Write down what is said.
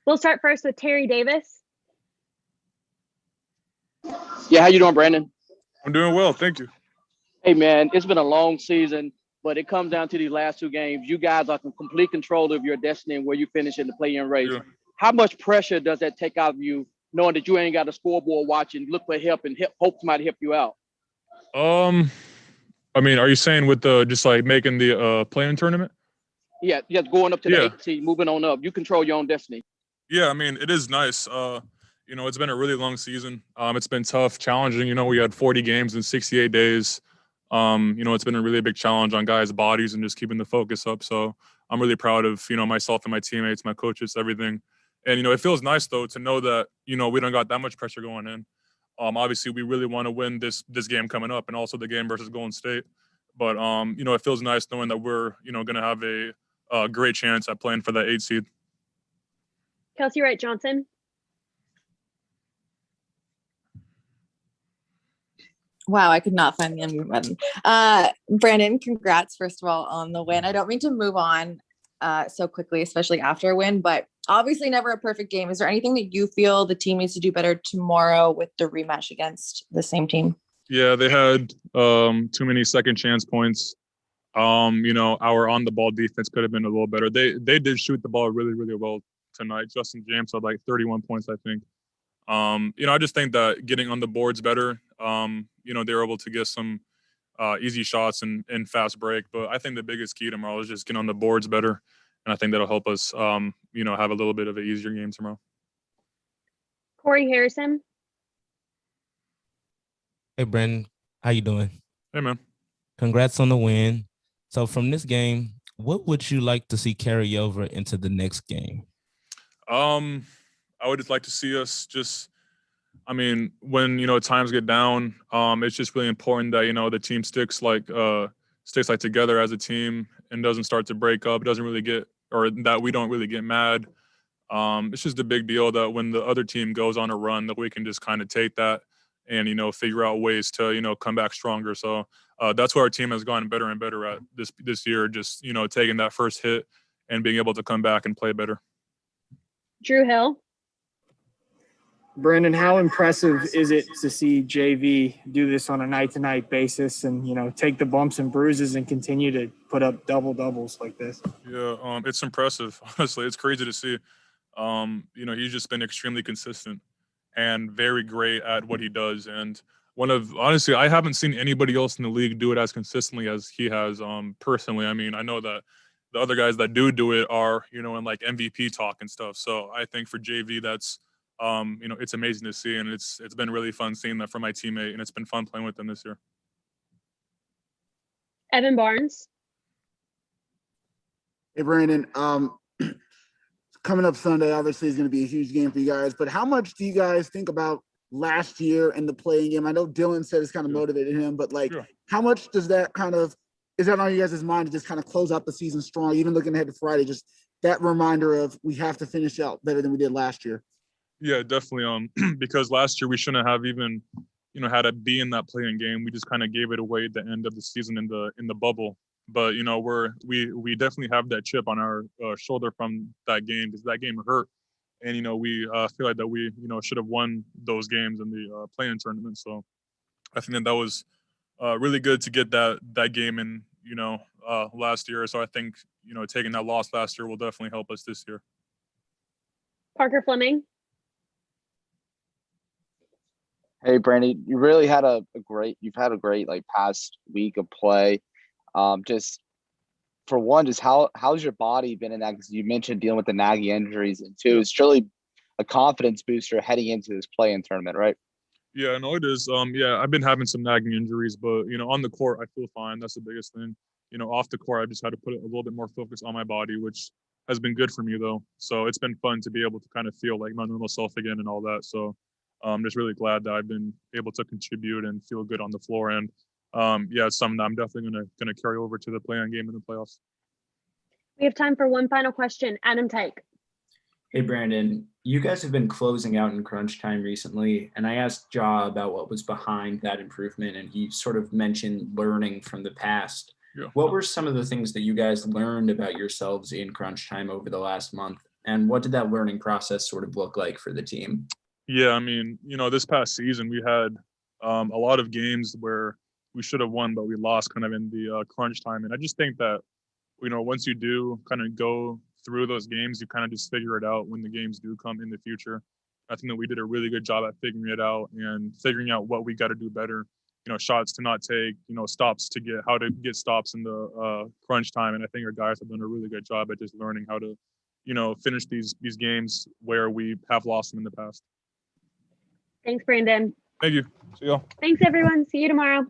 We'll start first with Terry Davis. Yeah, how you doing, Brandon? I'm doing well, thank you. Hey, man, it's been a long season, but it comes down to these last two games. You guys are in complete control of your destiny and where you finish in the play-in race. Yeah. How much pressure does that take out of you, knowing that you ain't got a scoreboard watching, look for help and hope somebody help you out? I mean, are you saying with the just like making the play-in tournament? Yeah, just going up to the 8th seed, moving on up. You control your own destiny. Yeah, I mean, it is nice. It's been a really long season. It's been tough, challenging. We had 40 games in 68 days. It's been a really big challenge on guys' bodies and just keeping the focus up. So I'm really proud of, myself and my teammates, my coaches, everything. And, it feels nice, though, to know that, we don't got that much pressure going in. Obviously, we really want to win this game coming up and also the game versus Golden State. But, it feels nice knowing that we're, going to have a great chance at playing for that 8 seed. Kelsey Wright Johnson. Wow, I could not find the unmute button. Brandon, congrats, first of all, on the win. I don't mean to move on so quickly, especially after a win, but obviously never a perfect game. Is there anything that you feel the team needs to do better tomorrow with the rematch against the same team? Yeah, they had too many second chance points. Our on-the-ball defense could have been a little better. They did shoot the ball really, really well tonight. Justin James had like 31 points, I think. I just think that getting on the boards better, they were able to get some easy shots and fast break. But I think the biggest key tomorrow is just getting on the boards better. And I think that'll help us, have a little bit of an easier game tomorrow. Corey Harrison. Hey, Brandon. How you doing? Hey, man. Congrats on the win. So from this game, what would you like to see carry over into the next game? I would just like to see us when, times get down, it's just really important that, the team sticks together as a team and doesn't start to break up, doesn't really get, or that we don't really get mad. It's just a big deal that when the other team goes on a run, that we can just kind of take that and, figure out ways to, come back stronger. So that's where our team has gotten better and better at this year, just, taking that first hit and being able to come back and play better. Drew Hill. Brandon, how impressive is it to see JV do this on a night-to-night basis and, take the bumps and bruises and continue to put up double-doubles like this? Yeah, it's impressive. Honestly, it's crazy to see. He's just been extremely consistent and very great at what he does. And honestly, I haven't seen anybody else in the league do it as consistently as he has personally. I mean, I know that the other guys that do it are, in like MVP talk and stuff. So I think for JV, that's, it's amazing to see, and it's been really fun seeing that from my teammate, and it's been fun playing with them this year. Evan Barnes. Hey, Brandon. Coming up Sunday, obviously, is going to be a huge game for you guys. But how much do you guys think about last year and the playing game? I know Dylan said it's kind of motivated him, but how much does that is that on you guys' mind to just kind of close out the season strong, even looking ahead to Friday? Just that reminder of we have to finish out better than we did last year. Yeah, definitely. Because last year we shouldn't have even, had to be in that playing game. We just kind of gave it away at the end of the season in the bubble. But we definitely have that chip on our shoulder from that game because that game hurt, and we feel like that we should have won those games in the play-in tournament. So I think that was really good to get that game in last year. So I think taking that loss last year will definitely help us this year. Parker Fleming. Hey, Brandon, you really had a great past week of play. Just for one, just how's your body been in that? Because you mentioned dealing with the nagging injuries, and two, it's truly a confidence booster heading into this play-in tournament, right? Yeah, no, it is. I've been having some nagging injuries, but on the court, I feel fine. That's the biggest thing. Off the court, I just had to put a little bit more focus on my body, which has been good for me though. So it's been fun to be able to kind of feel like my normal self again and all that. So I'm just really glad that I've been able to contribute and feel good on the floor. And it's something that I'm definitely gonna carry over to the play-in game in the playoffs. We have time for one final question. Adam Tyke. Hey, Brandon, you guys have been closing out in crunch time recently, and I asked Ja about what was behind that improvement, and he sort of mentioned learning from the past. Yeah. What were some of the things that you guys learned about yourselves in crunch time over the last month? And what did that learning process sort of look like for the team? Yeah, I mean, this past season we had a lot of games where we should have won, but we lost kind of in the crunch time. And I just think that, once you do kind of go through those games, you kind of just figure it out when the games do come in the future. I think that we did a really good job at figuring it out and figuring out what we got to do better. Shots to not take, stops to get how to get stops in the crunch time. And I think our guys have done a really good job at just learning how to, finish these games where we have lost them in the past. Thanks, Brandon. Thank you. See y'all. Thanks, everyone. See you tomorrow.